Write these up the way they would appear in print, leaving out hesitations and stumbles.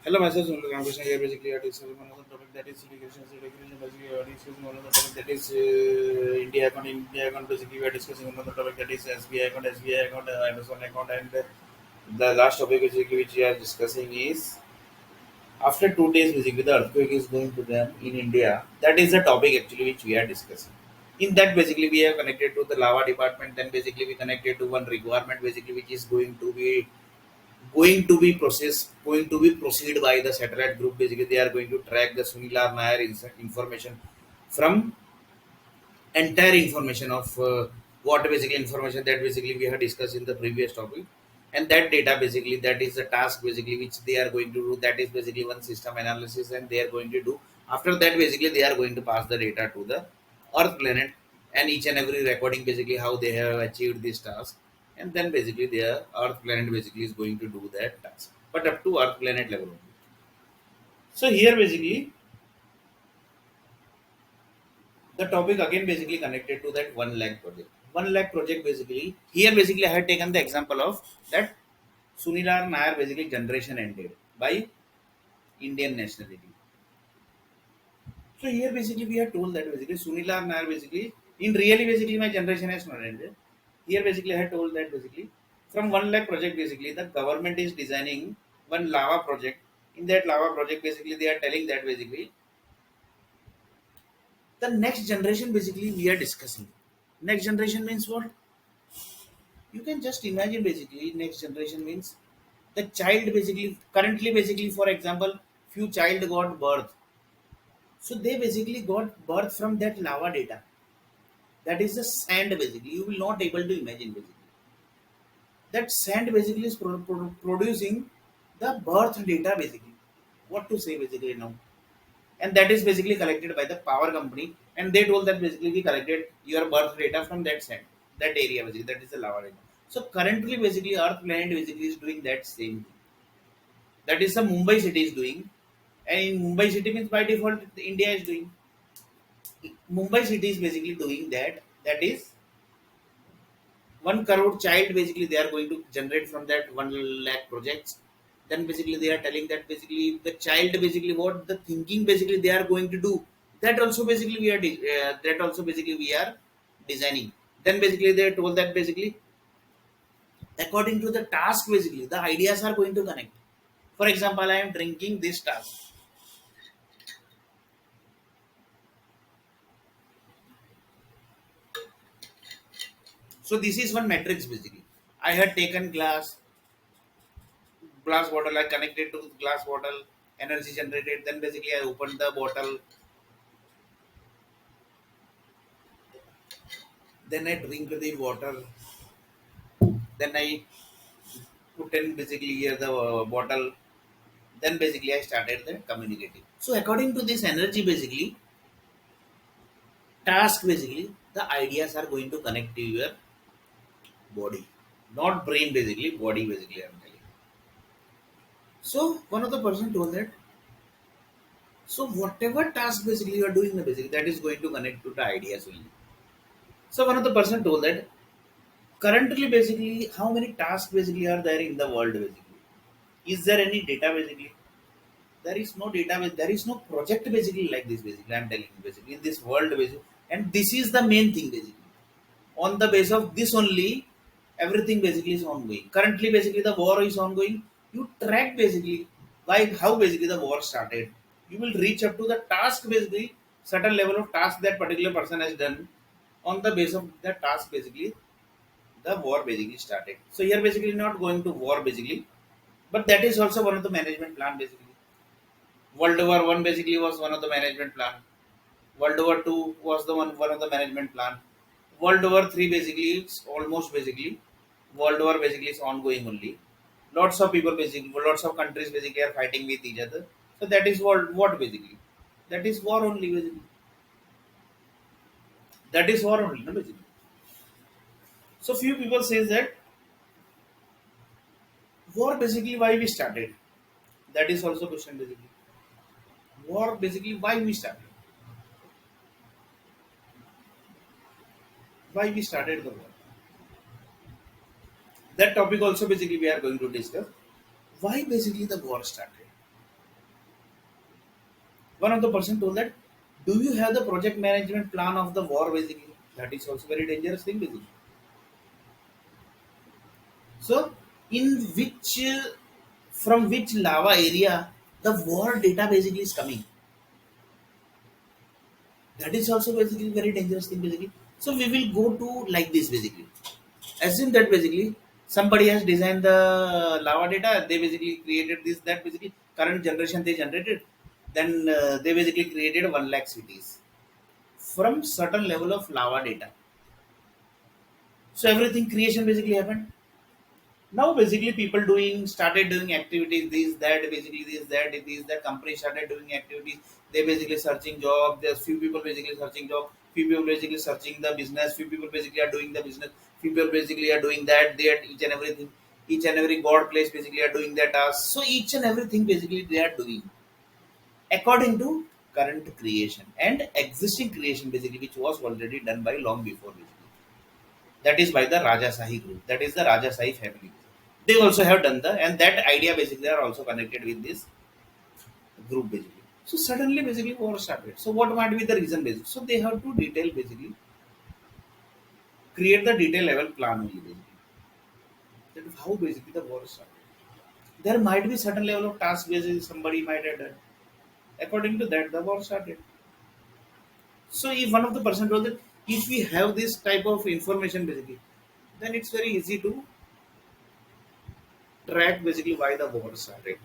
Hello, myself Sunil Ramakrishna here. Basically, I discuss one of the topic that is education. So, education basically, I discuss one of the topic that is India account. India account basically, we are discussing one of the topic that is SBI account, SBI account, Amazon account, and the last topic basically which we are discussing is after 2 days basically the earthquake is going to them in India. That is the topic actually which we are discussing. In that basically we are connected to the lava department. Then basically we connected to one requirement basically which is going to be proceed by the satellite group. Basically they are going to track the Sunilar Nair information from entire information of what basically information that basically we have discussed in the previous topic, and that data basically that is the task basically which they are going to do. That is basically one system analysis, and they are going to do. After that basically they are going to pass the data to the earth planet, and each and every recording basically how they have achieved this task, and then basically their earth planet basically is going to do that task, but up to earth planet level only. So here basically the topic again basically connected to that 1 lakh project. 1 lakh project basically here basically I had taken the example of that Sunilar Nair basically generation ended by Indian nationality. So here basically we are told that basically Sunilar Nair basically in really basically my generation has not ended. Here basically I had told that basically from 1 lakh project basically the government is designing one lava project. In that lava project basically they are telling that basically the next generation basically we are discussing. Next generation means what? You can just imagine basically next generation means the child basically currently basically for example few child got birth, so they basically got birth from that lava data. That is the sand basically you will not able to imagine basically that sand basically is producing the birth data basically. What to say basically now? And that is basically collected by the power company, and they told that basically we collected your birth data from that sand, that area basically, that is the lava area. So currently basically earth planet basically is doing that same thing. That is the Mumbai city is doing, and in Mumbai city means by default India is doing. Mumbai city is basically doing that. That is 1 crore child basically they are going to generate from that 1 lakh projects. Then basically they are telling that basically the child basically what the thinking basically they are going to do, that also basically that also basically we are designing. Then basically they are told that basically according to the task basically the ideas are going to connect. For example, I am drinking this task. So this is one matrix basically. I had taken glass bottle, I connected to glass bottle, energy generated. Then basically I opened the bottle. Then I drink the water. Then I put in basically here the bottle. Then basically I started the communicating. So according to this energy basically, task basically, the ideas are going to connect to your body, not brain basically, body basically. I'm telling. So one of the person told that. So whatever task basically you are doing, the basically that is going to connect to the ideas only. So one of the person told that currently basically how many tasks basically are there in the world basically. Is there any data basically? There is no database, there is no project basically like this basically. I'm telling you basically in this world basically, and this is the main thing basically. On the base of this only, everything basically is ongoing. Currently, basically the war is ongoing. You track basically why how basically the war started. You will reach up to the task basically certain level of task that particular person has done. On the base of the task basically, the war basically started. So here basically not going to war basically, but that is also one of the management plan basically. World War One basically was one of the management plan. World War Two was the one of the management plan. World War Three basically it's almost basically World War basically is ongoing only. Lots of people basically, lots of countries basically are fighting with each other. So that is what basically. That is war only basically. That is war only, no, basically. So few people says that war basically why we started. That is also question basically. War basically why we started. Why we started the war. That topic also basically we are going to discuss. Why basically the war started? One of the person told that, do you have the project management plan of the war basically? That is also very dangerous thing basically. So, in which from which lava area the war data basically is coming? That is also basically very dangerous thing basically. So we will go to like this basically. Assume that basically somebody has designed the lava data. They basically created this that basically current generation they generated. Then they basically created 1 lakh cities from certain level of lava data. So everything creation basically happened. Now basically people doing started doing activities this that basically this that company started doing activities. They basically searching job. There's few people basically searching job. Few people basically searching the business. Few people basically are doing the business. Few people basically are doing that each and everything. Each and every god place basically are doing their tasks. So each and everything basically they are doing according to current creation and existing creation basically which was already done by long before basically. That is by the Rajasahi group. That is the Rajasahi family. They also have done the and that idea basically are also connected with this group basically. So suddenly basically war started. So what might be the reason basically? So they have to detail basically create the detail level plan only basically. That is how basically the war started. There might be certain level of task basically somebody might have done. According to that the war started. So if one of the person told that if we have this type of information basically, then it's very easy to track basically why the war started.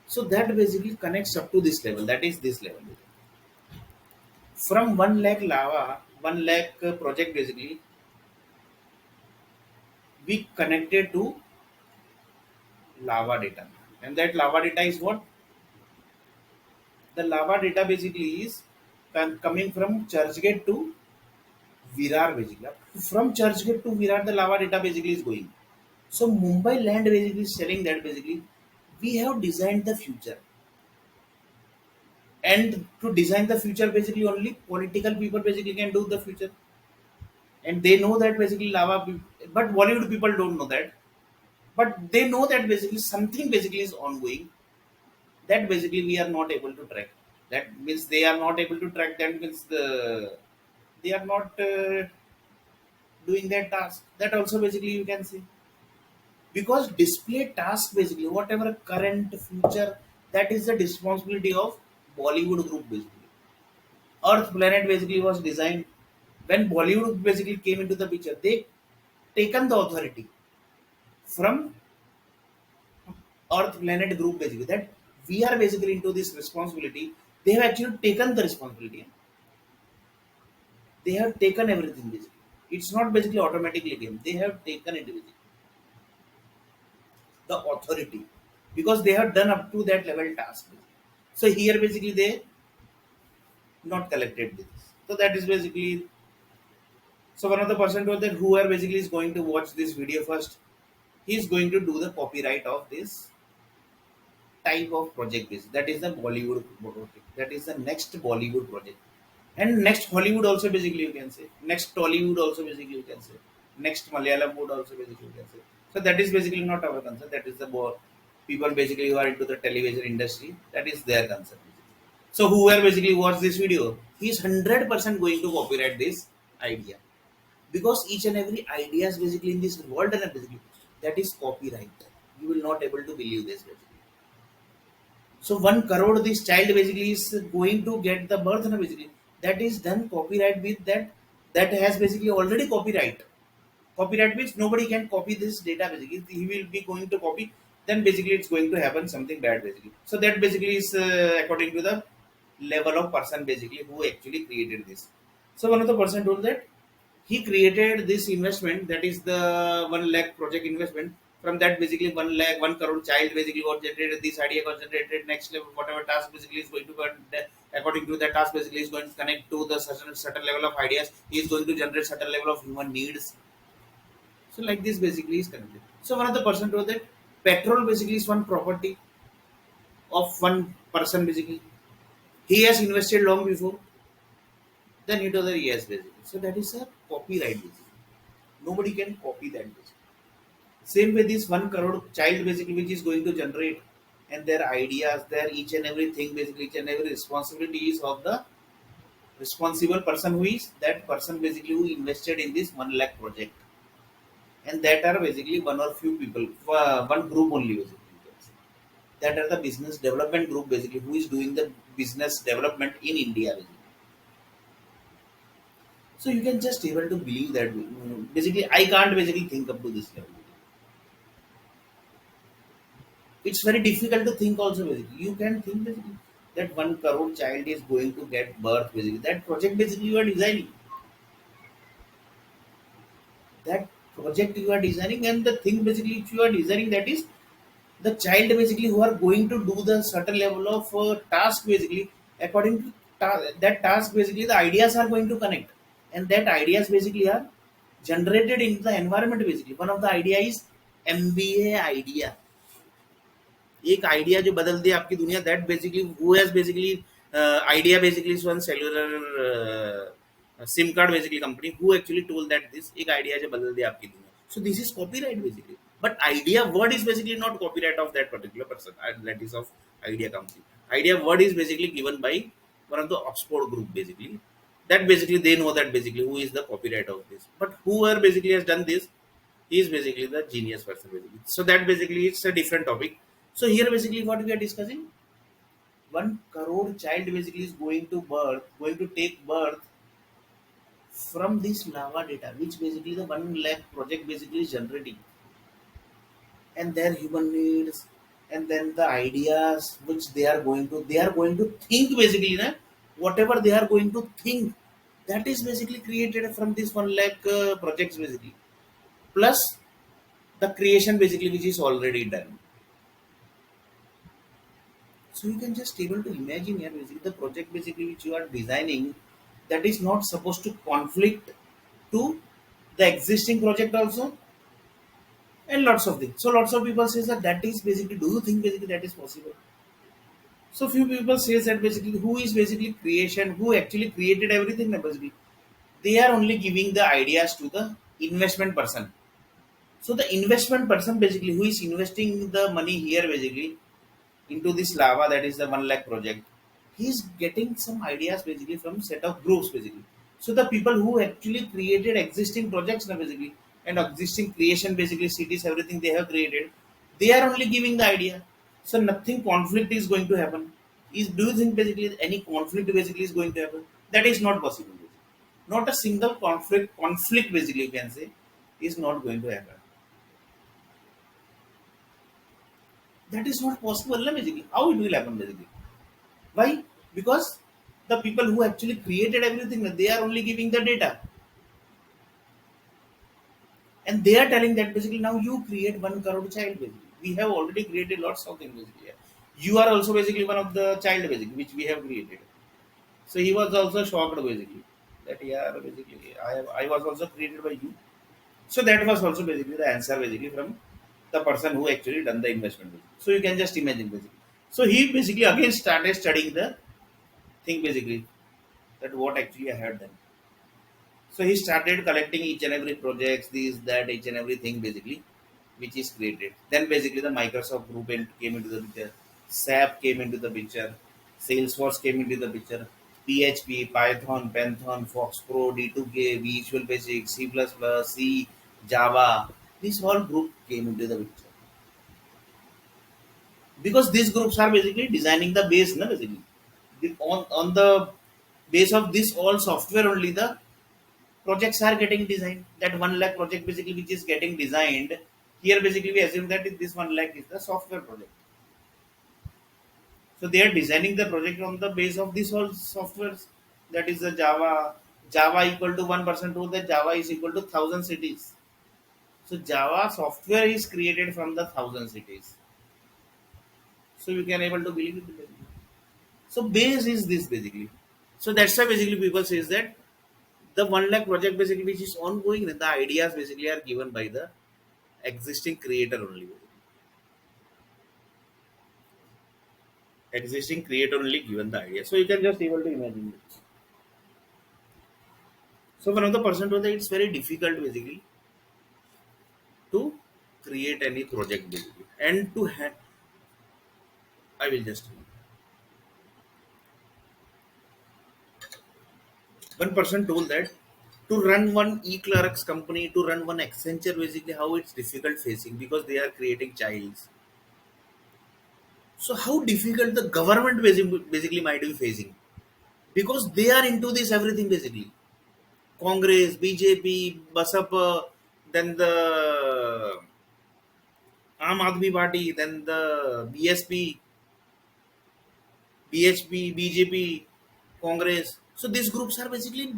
So that basically connects up to this level. That is this level. From 1 lakh lava, 1 lakh project basically, we connected to lava data. And that lava data is what? The lava data basically is coming from Churchgate to Virar basically. From Churchgate to Virar, the lava data basically is going. So Mumbai land basically is telling that basically we have designed the future. And to design the future basically only political people basically can do the future. And they know that basically but Bollywood people don't know that. But they know that basically something basically is ongoing that basically we are not able to track. That means they are not able to track. That means they are not doing their task. That also basically you can see because display task basically whatever current future that is the responsibility of Bollywood group basically. Earth Planet basically was designed when Bollywood basically came into the picture. They taken the authority from Earth Planet group basically that we are basically into this responsibility. They have actually taken the responsibility. They have taken everything basically. It's not basically automatically came. They have taken it basically the authority because they have done up to that level task. Basically. So here basically they not collected this. So that is basically so one of the person told that whoever basically is going to watch this video first, he is going to do the copyright of this type of project is that is the Bollywood project. That is the next Bollywood project. And next Hollywood also basically you can say. Next Tollywood also basically you can say. Next Malayalam would also basically you can say. So that is basically not our concern. That is the people basically who are into the television industry. That is their concern. So whoever basically watch this video, he is 100% going to copyright this idea. Because each and every idea is basically in this world and basically that is copyright. You will not able to believe this basically. So 1 crore this child basically is going to get the birth and basically that is done copyright with that has basically already copyright. Copyright means nobody can copy this data basically. He will be going to copy, then basically it's going to happen something bad basically. So that basically is according to the level of person basically who actually created this. So one of the person told that he created this investment that is the 1 lakh project investment. From that basically 1 lakh 1 crore child basically got generated this idea got generated next level whatever task basically is going to according to that task basically is going to connect to the certain level of ideas. He is going to generate certain level of human needs. So like this basically is connected. So one of the person told that petrol basically is one property of one person basically. He has invested long before. Then he told that yes basically. So that is a copyright basically. Nobody can copy that basically. Same way this 1 crore child basically which is going to generate and their ideas, their each and everything, basically each and every responsibility is of the responsible person, who is that person basically who invested in this 1 lakh project. And that are basically one or few people, one group only basically, you can say. That are the business development group basically, who is doing the business development in India basically. So you can just able to believe that, basically I can't basically think up to this level. It's very difficult to think also basically. You can think basically that 1 crore child is going to get birth basically. That project basically you are designing. That project you are designing, and the thing basically which you are designing, that is the child basically who are going to do the certain level of task basically. According to that task basically, the ideas are going to connect, and that ideas basically are generated in the environment basically. One of the idea is MBA idea. एक idea जो बदल दे आपकी दुनिया, that basically who has basically idea basically one cellular SIM card basically company who actually told that this एक idea जो बदल दे आपकी दुनिया. So this is copyright basically, but idea word is basically not copyright of that particular person, that is of idea company. Idea word is basically given by one of the Oxford group basically, that basically they know that basically who is the copyright of this, but whoever basically has done this, he is basically the genius person basically. So that basically it's a different topic. So here basically what we are discussing, 1 crore child basically is going to take birth from this lava data, which basically the 1 lakh project basically is generating, and their human needs, and then the ideas which they are going to think basically, na, whatever they are going to think, that is basically created from this 1 lakh projects basically, plus the creation basically which is already done. So you can just able to imagine here basically the project basically which you are designing, that is not supposed to conflict to the existing project also, and lots of things. So lots of people says that that is basically, do you think basically that is possible? So few people says that basically who is basically creation, who actually created everything basically. They are only giving the ideas to the investment person. So the investment person basically who is investing the money here basically into this lava, that is the 1 lakh project, he's getting some ideas basically from set of groups basically. So the people who actually created existing projects now basically, and existing creation basically, cities, everything they have created, they are only giving the idea. So nothing conflict is going to happen. Is, do you think basically any conflict basically is going to happen? That is not possible basically. Not a single conflict basically, you can say, is not going to happen. That is not possible na, basically. How it will happen basically? Why? Because the people who actually created everything, they are only giving the data, and they are telling that basically now you create 1 crore child basically. We have already created lots of things basically. You are also basically one of the child basically which we have created. So he was also shocked basically that, yeah, basically I was also created by you. So that was also basically the answer basically from the person who actually done the investment basically. So you can just imagine basically. So he basically again started studying the thing basically, that what actually I had done. So he started collecting each and every projects, this, that, each and everything basically, which is created. Then basically the Microsoft group came into the picture, SAP came into the picture, Salesforce came into the picture, PHP, Python, Python, Fox Pro, D2K, Visual Basic, C++, C, Java. This whole group came into the picture, because these groups are basically designing the base, na, basically. On the base of this all software only, the projects are getting designed. That 1 lakh project basically which is getting designed here basically, we assume that this 1 lakh is the software project. So they are designing the project on the base of this all softwares. That is the Java equal to 1% to the Java is equal to 1,000 cities. So Java software is created from the 1,000 cities. So you can able to believe it basically. So base is this basically. So that's why basically people says that the 1 lakh project basically which is ongoing, the ideas basically are given by the existing creator only. Existing creator only given the idea. So you can just able to imagine it. So one of the person told that it's very difficult basically to create any project basically, and to I will just tell you. One person told that to run one e-clerks company, to run one Accenture, basically how it's difficult facing because they are creating childs. So how difficult the government basically might be facing because they are into this everything basically. Congress, BJP, Basapa, then the Aam Aadmi Party, then the BSP, BHP, BJP, Congress. So these groups are basically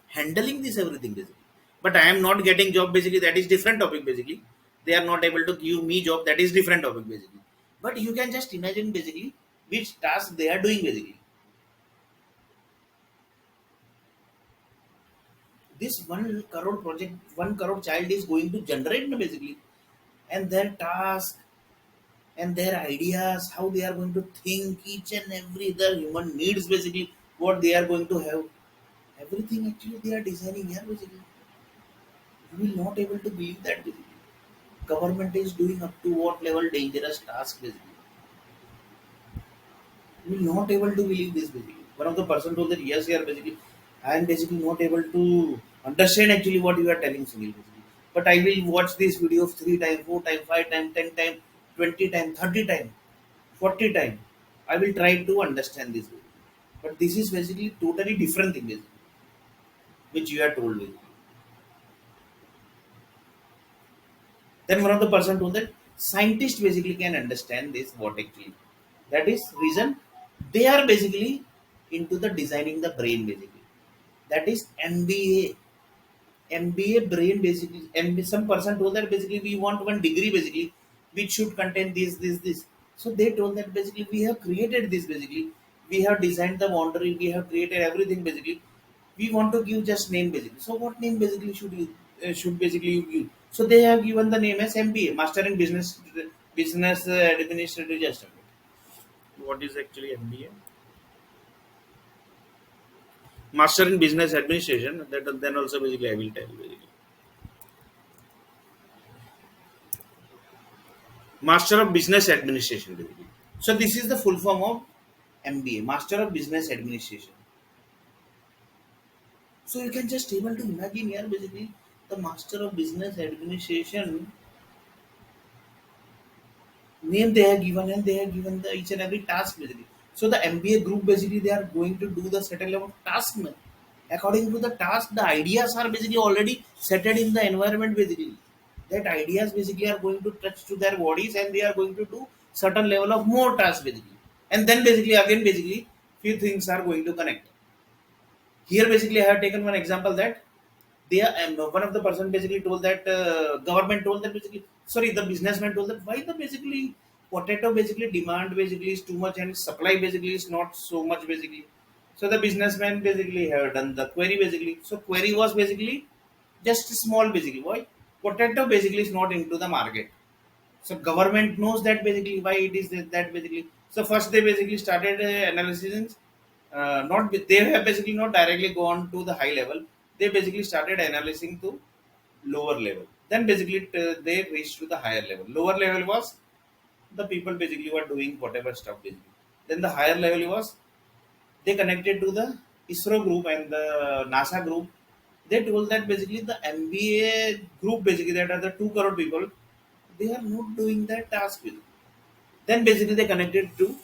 handling this everything basically. But I am not getting job basically. That is different topic basically. They are not able to give me job. That is different topic basically. But you can just imagine basically which task they are doing basically. This 1 crore project, 1 crore child is going to generate basically, and their task and their ideas, how they are going to think, each and every the human needs basically, what they are going to have. Everything actually they are designing here basically. You will not able to believe that basically. Government is doing up to what level dangerous task basically. You will not able to believe this basically. One of the person told that yes, here basically, I am basically not able to understand actually what you are telling Sunil basically. But I will watch this video 3 times, 4 times, 5 times, 10 times, 20 times, 30 times, 40 times. I will try to understand this basically. But this is basically totally different thing basically, which you are told basically. Then one of the person told that scientists basically can understand this what actually. That is reason they are basically into the designing the brain basically. That is MBA brain basically. And some person told that basically we want one degree basically which should contain this. So they told that basically we have created this basically. We have designed the boundary. We have created everything basically. We want to give just name basically. So what name basically should basically you give? So they have given the name as MBA, Master in Business Administrative Adjustment. What is actually MBA? Master in Business Administration. That then also basically I will tell basically. Master of Business Administration basically. So this is the full form of MBA, Master of Business Administration. So you can just able to imagine here basically the Master of Business Administration name they have given, and they have given the each and every task basically. So the MBA group basically they are going to do the certain level of task. According to the task, the ideas are basically already settled in the environment basically. That ideas basically are going to touch to their bodies, and they are going to do certain level of more tasks basically. And then basically again basically few things are going to connect. Here basically I have taken one example that they are, one of the person basically told that government told that basically, sorry, the businessman told that why the basically potato basically demand basically is too much and supply basically is not so much basically. So the businessman basically have done the query basically. So query was basically just small basically. Why potato basically is not into the market? So government knows that basically why it is that basically. So first they basically started analysis. Not they have basically not directly gone to the high level. They basically started analyzing to lower level. Then basically they reached to the higher level. Lower level was the people basically were doing whatever stuff basically. Then the higher level was they connected to the ISRO group and the NASA group. They told that basically the MBA group basically that are the 2 crore people, they are not doing that task with. Then basically they connected to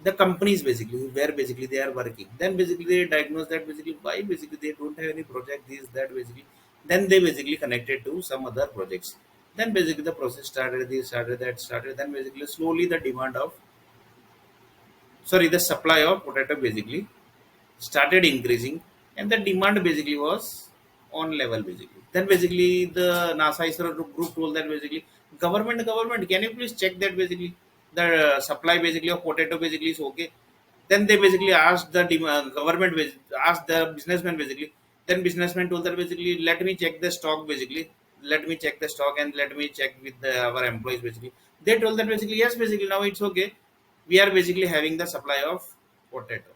the companies basically where basically they are working. Then basically they diagnose that basically why basically they don't have any project this that basically. Then they basically connected to some other projects. Then basically the process started, this started, that started. Then basically slowly the demand of, sorry, the supply of potato basically started increasing, and the demand basically was on level basically. Then basically the NASA ISRO group told that basically government, can you please check that basically the supply basically of potato basically is okay. Then they basically asked the government asked the businessman basically. Then businessman told that basically let me check the stock basically, let me check the stock and let me check with our employees basically. They told that basically yes basically now it's okay, we are basically having the supply of potato.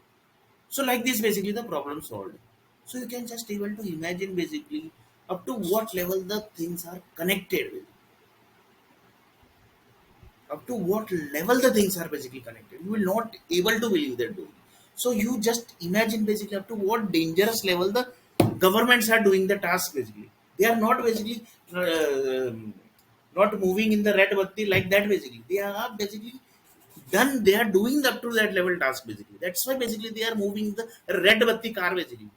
So like this, basically the problem solved. So you can just able to imagine basically up to what level the things are connected with. up to what level the things are basically connected. You will not able to believe they're doing. So you just imagine basically up to what dangerous level the governments are doing the task basically. They are not basically not moving in the red batti like that basically. They are basically done. They are doing up to that level task basically. That's why basically they are moving the red batti car basically.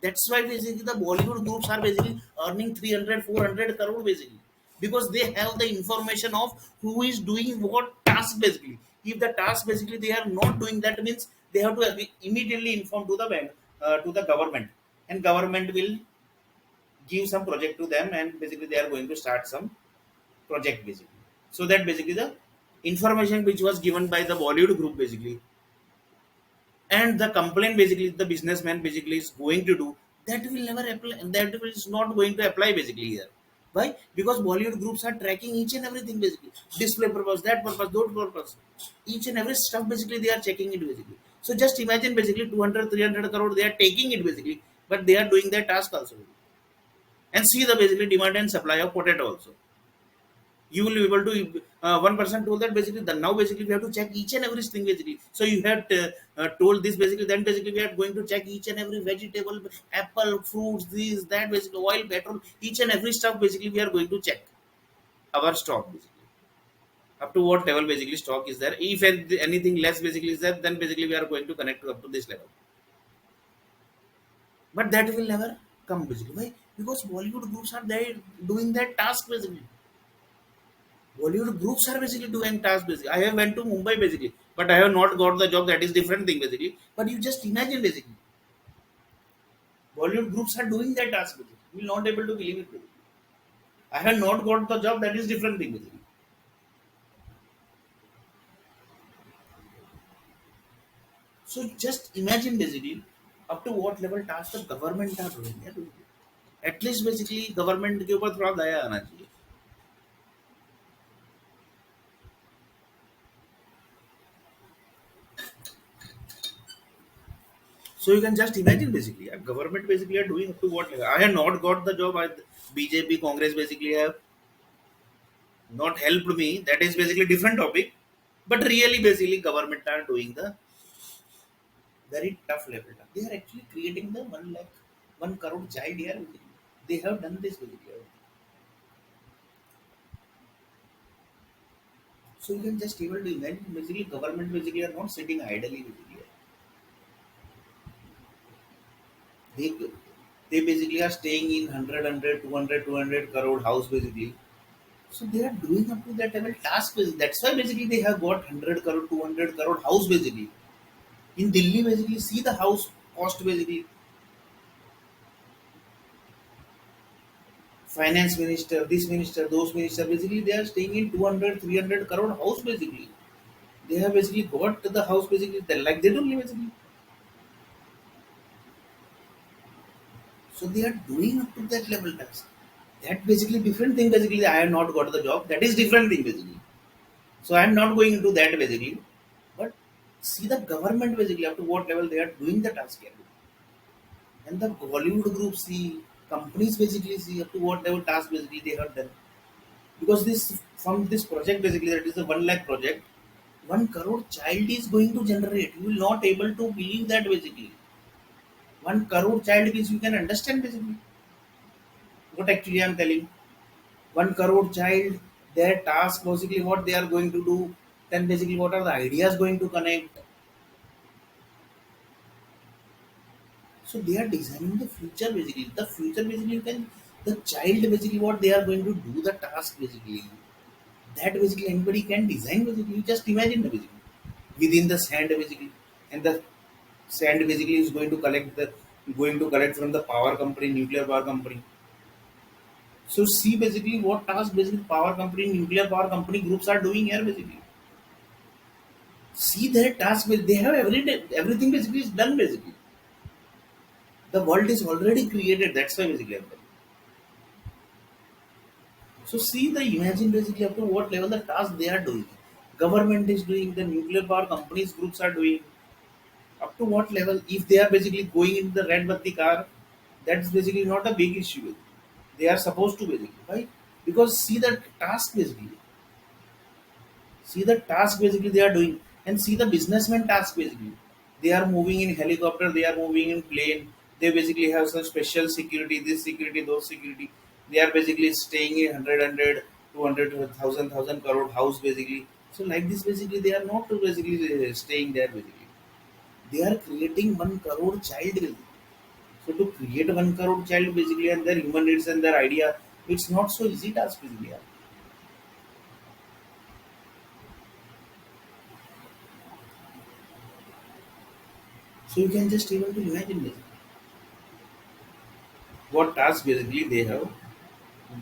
That's why basically the Bollywood groups are basically earning 300, 400 crore basically, because they have the information of who is doing what task basically. If the task basically they are not doing, that means they have to immediately inform to the bank, to the government, and government will give some project to them, and basically they are going to start some project basically. So that basically the information which was given by the Bollywood group basically, and the complaint basically the businessman basically is going to do, that will never apply, that is not going to apply basically here. Why? Because Bollywood groups are tracking each and everything basically, display purpose, that purpose, that purpose, each and every stuff basically they are checking it basically. So just imagine basically 200, 300 crore they are taking it basically, but they are doing their task also. And see the basically demand and supply of potato also. You will be able to, one person told that basically the now basically we have to check each and every thing basically. So you had told this basically, then basically we are going to check each and every vegetable, apple, fruits, this, that, basically oil, petrol, each and every stuff basically we are going to check our stock basically, up to what level basically stock is there. If anything less basically is there, then basically we are going to connect to up to this level. But that will never come basically. Why? Because Bollywood groups are there doing that task basically. Bollywood groups are basically doing tasks basically. I have went to Mumbai basically, but I have not got the job. That is different thing basically. But you just imagine basically, Bollywood groups are doing that task basically. You will not able to believe it basically. I have not got the job. That is different thing basically. So just imagine basically up to what level tasks the government are doing. Yeah, basically. At least basically government के ऊपर थोड़ा दया आना चाहिए. So you can just imagine basically, government basically are doing up to what level. I have not got the job. BJP, Congress basically have not helped me. That is basically different topic. But really, basically, government are doing the very tough level. They are actually creating the 1 lakh, 1 crore child here. They have done this basically. So you can just able to imagine basically government basically are not sitting idly basically. They they basically are staying in 100, 200 crore house basically. So they are doing up to that level task basically. That's why basically they have got 100 crore, 200 crore house basically. In Delhi basically, see the house cost basically. Finance minister, this minister, those minister, basically they are staying in 200, 300 crore house basically. They have basically got the house basically like they don't live basically. So they are doing up to that level tax. That basically different thing basically. I have not got the job. That is different thing basically. So I am not going into that basically. But see the government basically up to what level they are doing the task here. And the Bollywood group see, companies basically see up to what level task basically they have done. Because this from this project basically, that is the 1 lakh project, 1 crore child is going to generate. You will not able to believe that basically. 1 crore child means you can understand basically what actually I'm telling. 1 crore child, their task basically what they are going to do, then basically what are the ideas going to connect. So they are designing the future basically. The future basically you can, the child basically what they are going to do the task basically. That basically anybody can design basically. You just imagine the basically within the sand basically, and the sand basically is going to collect from the power company, nuclear power company. So see basically what task basically power company, nuclear power company groups are doing here basically. See their task, they have everything basically is done basically. The world is already created. That's why basically I'm telling. So see the imagine basically up to what level the task they are doing. Government is doing, the nuclear power companies groups are doing, up to what level. If they are basically going in the red batti car, that's basically not a big issue. They are supposed to basically, right? Because see the task basically. See the task basically they are doing, and see the businessman task basically. They are moving in helicopter, they are moving in plane, they basically have some special security, this security, those security. They are basically staying in 100 200 1,000 crore house basically. So like this basically they are not basically staying there basically. They are creating 1 crore child basically. So to create 1 crore child basically and their human needs and their idea, it's not so easy task basically. Yeah. So you can just able to imagine this, what task basically they have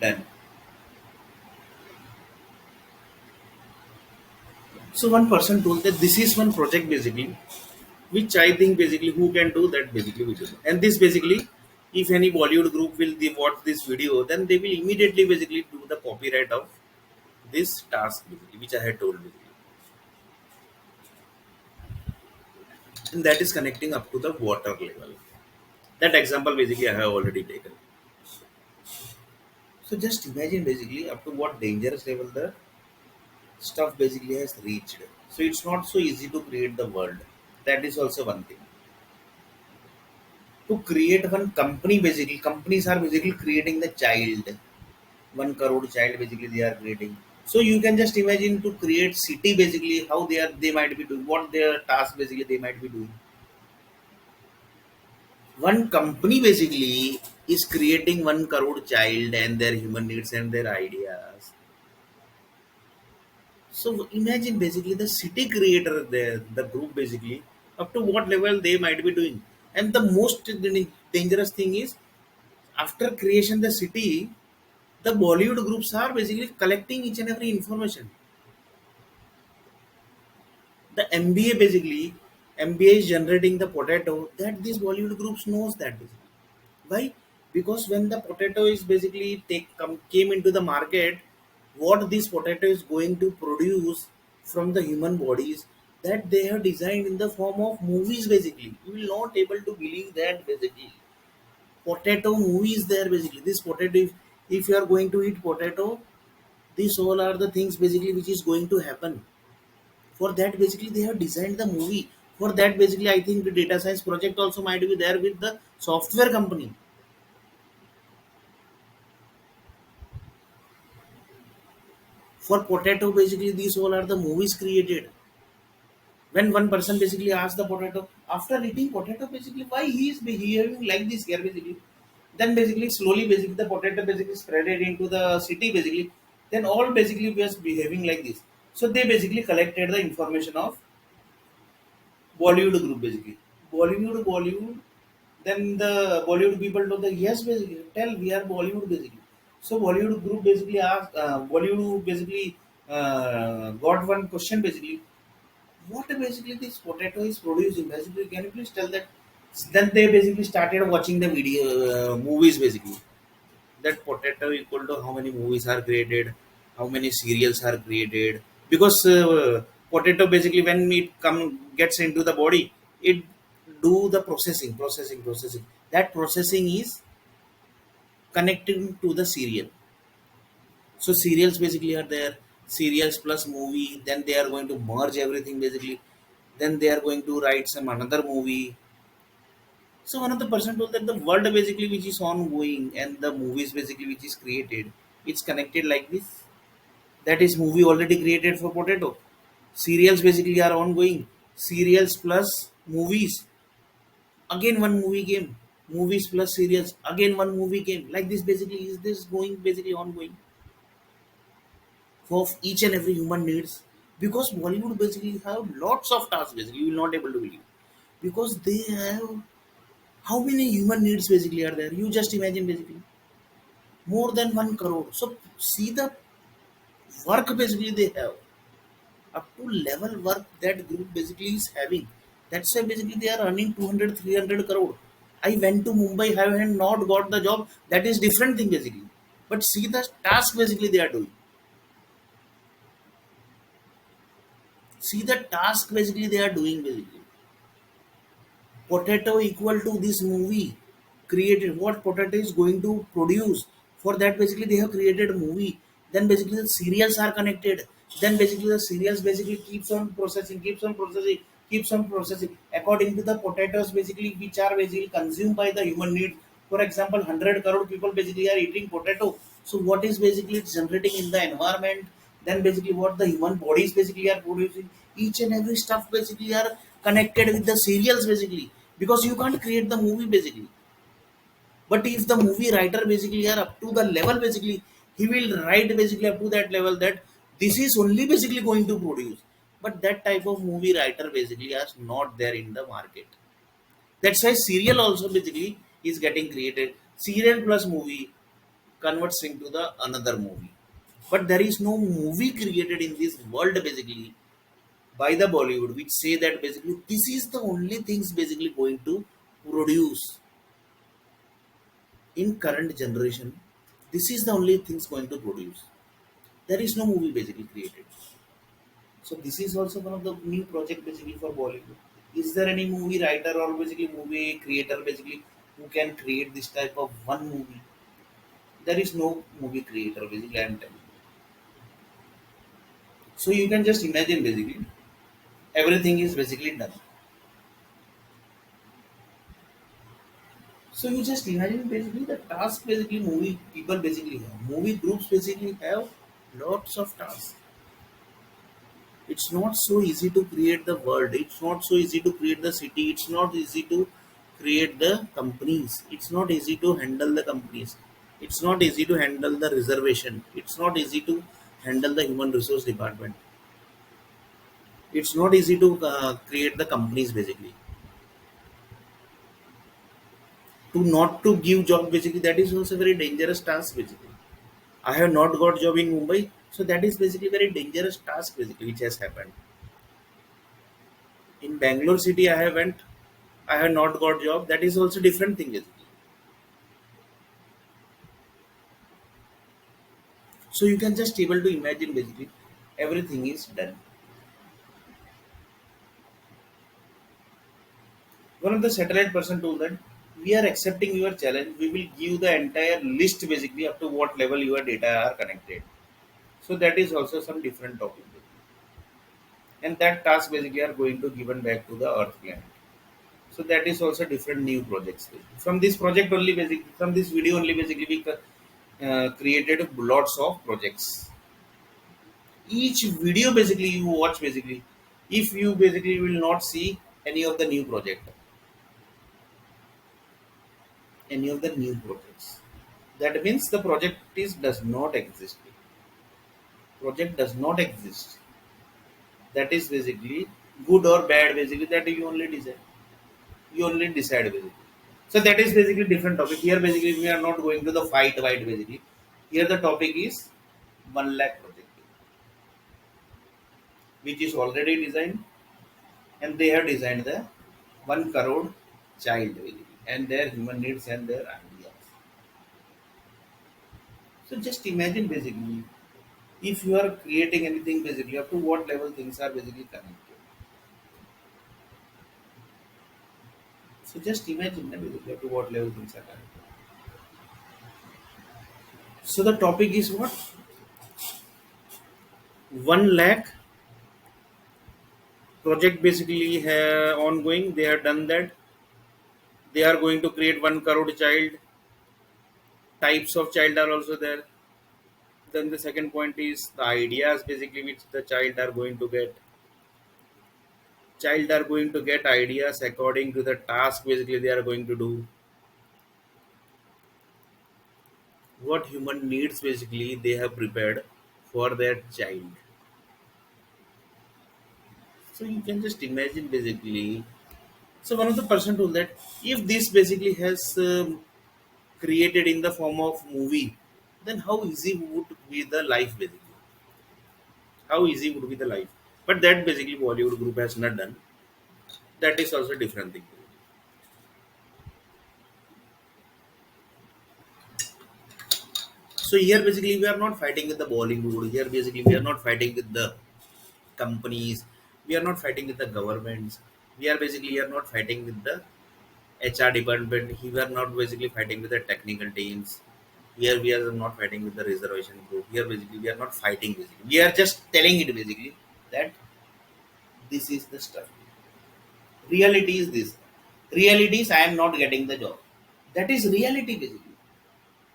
done. So one person told that this is one project basically, which I think basically who can do that basically we do. And this basically, if any Bollywood group will they watch this video, then they will immediately basically do the copyright of this task basically, which I had told basically. And that is connecting up to the water level. That example basically I have already taken. So just imagine basically up to what dangerous level the stuff basically has reached. So it's not so easy to create the world. That is also one thing. To create one company basically, companies are basically creating the child. 1 crore child basically they are creating. So you can just imagine to create city basically how they might be doing, what their task basically they might be doing. One company basically is creating 1 crore child and their human needs and their ideas. So imagine basically the city creator there, the group basically, up to what level they might be doing. And the most dangerous thing is after creation the city, the Bollywood groups are basically collecting each and every information. The MBA basically, MBA is generating the potato that these Bollywood groups knows that basically. Why? Because when the potato is basically came into the market, what this potato is going to produce from the human bodies, that they have designed in the form of movies basically. You will not able to believe that basically. Potato movies there basically. This potato, if you are going to eat potato, these all are the things basically which is going to happen. For that basically they have designed the movie. For that basically I think the data science project also might be there with the software company. For potato basically these all are the movies created. When one person basically asks the potato after eating potato basically why he is behaving like this here basically, then basically slowly basically the potato basically spread it into the city basically, then all basically was behaving like this. So they basically collected the information of Bollywood group basically. Bollywood. Then the Bollywood people told that yes, basically tell we are Bollywood basically. So Bollywood group basically asked, Bollywood basically got one question basically. What basically this potato is producing? Basically, can you please tell that? Then they basically started watching the video movies basically. That potato equal to how many movies are created, how many serials are created. Because potato basically when it come gets into the body, it do the processing. That processing is connecting to the serial. So serials basically are there, serials plus movie. Then they are going to merge everything basically. Then they are going to write some another movie. So one of the person told that the world basically which is ongoing and the movies basically which is created, it's connected like this. That is movie already created for potato. Serials basically are ongoing. Serials plus movies. Again one movie game. Movies plus serials. Again one movie game. Like this basically is this going basically ongoing for each and every human needs. Because Bollywood basically have lots of tasks basically you will not able to believe. Because they have how many human needs basically are there? You just imagine basically more than 1 crore. So see the work basically they have up to level work that group basically is having. That's why basically they are earning 200, 300 crore. I went to Mumbai, I have not got the job. That is different thing basically. But see the task basically they are doing. See the task basically they are doing basically. Potato equal to this movie created, what potato is going to produce. For that basically they have created a movie. then basically the serials are connected, then basically the serials basically keeps on processing according to the potatoes basically which are basically consumed by the human need. For example, 100 crore people basically are eating potato. So what is basically it's generating in the environment, then basically what the human bodies basically are producing, each and every stuff basically are connected with the serials basically, because you can't create the movie basically. But if the movie writer basically are up to the level basically, he will write basically up to that level that this is only basically going to produce. But that type of movie writer basically is not there in the market. That's why serial also basically is getting created. Serial plus movie converts into the another movie. But there is no movie created in this world basically by the Bollywood which say that basically this is the only things basically going to produce in current generation. This is the only things going to produce. There is no movie basically created. So this is also one of the new project basically for Bollywood. Is there any movie writer or basically movie creator basically who can create this type of one movie? There is no movie creator basically. I'm telling you. So you can just imagine basically everything is basically done. So you just imagine basically the task basically movie people basically have. Movie groups basically have lots of tasks. It's not so easy to create the world, it's not so easy to create the city, it's not easy to create the companies, it's not easy to handle the companies, it's not easy to handle the reservation, it's not easy to handle the human resource department, it's not easy to create the companies basically, to not to give job basically, that is also very dangerous task basically. I have not got job in Mumbai, so that is basically very dangerous task basically which has happened. In Bangalore city I haven't, I have not got job. That is also different thing basically. So you can just able to imagine basically everything is done. One of the satellite person told that we are accepting your challenge. We will give the entire list basically up to what level your data are connected. So that is also some different topic. And that task basically are going to given back to the Earth planet. So that is also different new projects. From this project only basically, from this video only basically we created lots of projects. Each video basically you watch basically, if you basically will not see any of the new project, any of the new projects, that means the project is does not exist, project does not exist. That is basically good or bad basically, that you only decide, you only decide basically. So that is basically different topic. Here basically we are not going to the fight white basically. Here the topic is 1 lakh project which is already designed, and they have designed the 1 crore child basically, and their human needs and their ideas. So just imagine basically if you are creating anything basically up to what level things are basically connected. So just imagine basically up to what level things are connected. So the topic is what? 1 lakh project basically ongoing. They have done that. They are going to create 1 crore child. Types of child are also there. Then the second point is the ideas basically which the child are going to get. Child are going to get ideas according to the task basically they are going to do. What human needs basically they have prepared for their child. So you can just imagine basically. So one of the person told that if this basically has created in the form of movie, then how easy would be the life basically? How easy would be the life? But that basically Bollywood group has not done. That is also different thing. So here basically we are not fighting with the Bollywood. Here basically we are not fighting with the companies. We are not fighting with the governments. We are basically we are not fighting with the HR department. We are not basically fighting with the technical teams. Here we are not fighting with the reservation group. Here basically we are not fighting basically. We are just telling it basically that this is the stuff. Reality is this. Reality is I am not getting the job. That is reality basically.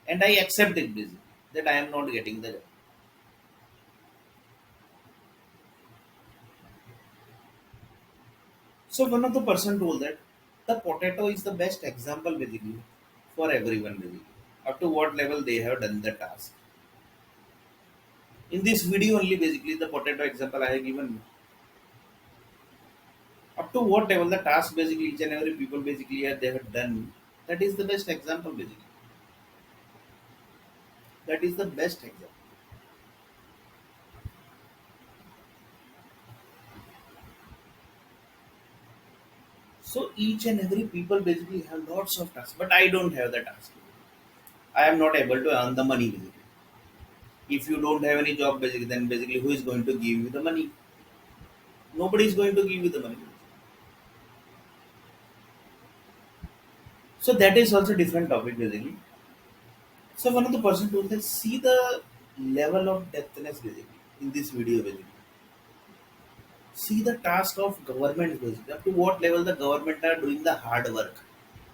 And I accept it basically that I am not getting the job. So one of the person told that the potato is the best example basically for everyone basically. Up to what level they have done the task. In this video only basically the potato example I have given. Up to what level the task basically each and every people basically they have done. That is the best example basically. That is the best example. So each and every people basically have lots of tasks, but I don't have the task. I am not able to earn the money basically. If you don't have any job basically, then basically who is going to give you the money? Nobody is going to give you the money. So that is also different topic basically. So one of the person told that see the level of depthness basically in this video basically. See the task of government basically. Up to what level the government are doing the hard work.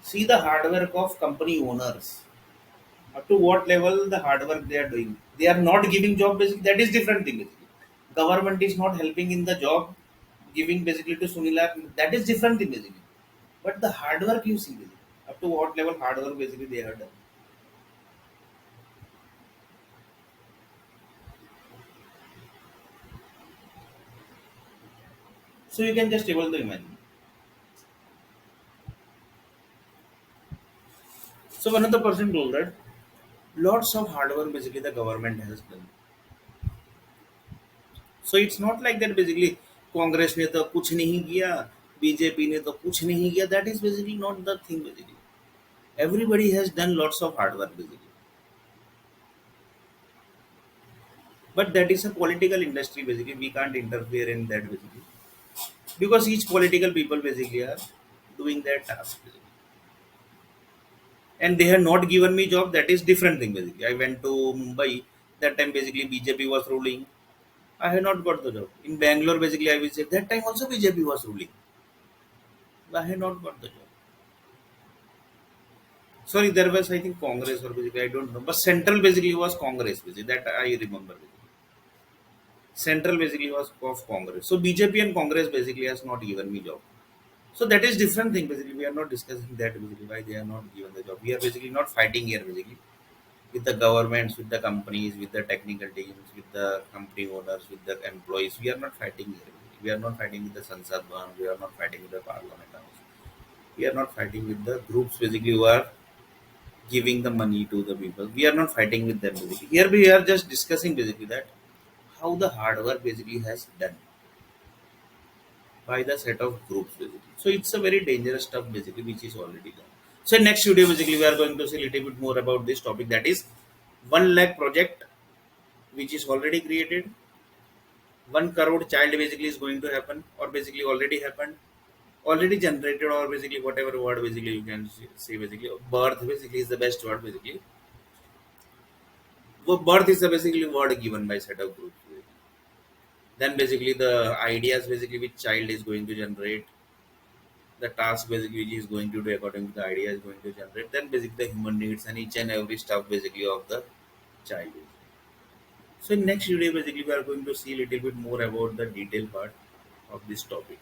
See the hard work of company owners. Up to what level the hard work they are doing. They are not giving job basically. That is different thing basically. Government is not helping in the job, giving basically to Sunila. That is different thing basically. But the hard work you see basically. Up to what level hard work basically they have done. So you can just able to imagine. So one of the person told that lots of hard work basically the government has done. So it's not like that basically Congress ने तो कुछ नहीं किया BJP ने तो कुछ नहीं किया that is basically not the thing basically everybody has done lots of hard work basically but that is a political industry basically we can't interfere in that basically because each political people basically are doing their task basically. And they have not given me job that is different thing basically I went to Mumbai that time basically BJP was ruling I have not got the job in Bangalore basically I will say that time also BJP was ruling I have not got the job. Sorry, there was I think Congress or basically I don't know, but central basically was Congress basically that I remember. Basically. Central basically was of Congress. So BJP and Congress basically has not given me job. So that is different thing basically. We are not discussing that basically why they are not given the job. We are basically not fighting here basically with the governments, with the companies, with the technical teams, with the company owners, with the employees. We are not fighting here. Basically. We are not fighting with the Sansad Bhavan. We are not fighting with the Parliament House. We are not fighting with the groups basically who are giving the money to the people. We are not fighting with them basically. Here we are just discussing basically that how the hard work basically has done by the set of groups basically. So it's a very dangerous stuff basically which is already done. So next video basically we are going to see a little bit more about this topic that is 1 lakh project which is already created. 1 crore child basically is going to happen or basically already happened already generated or basically whatever word basically you can say basically birth basically is the best word basically. Well, birth is a basically word given by set of groups. Then basically the ideas basically which child is going to generate, the task basically which is going to do according to the idea is going to generate. Then basically the human needs and each and every stuff basically of the child. So in next video basically we are going to see a little bit more about the detailed part of this topic.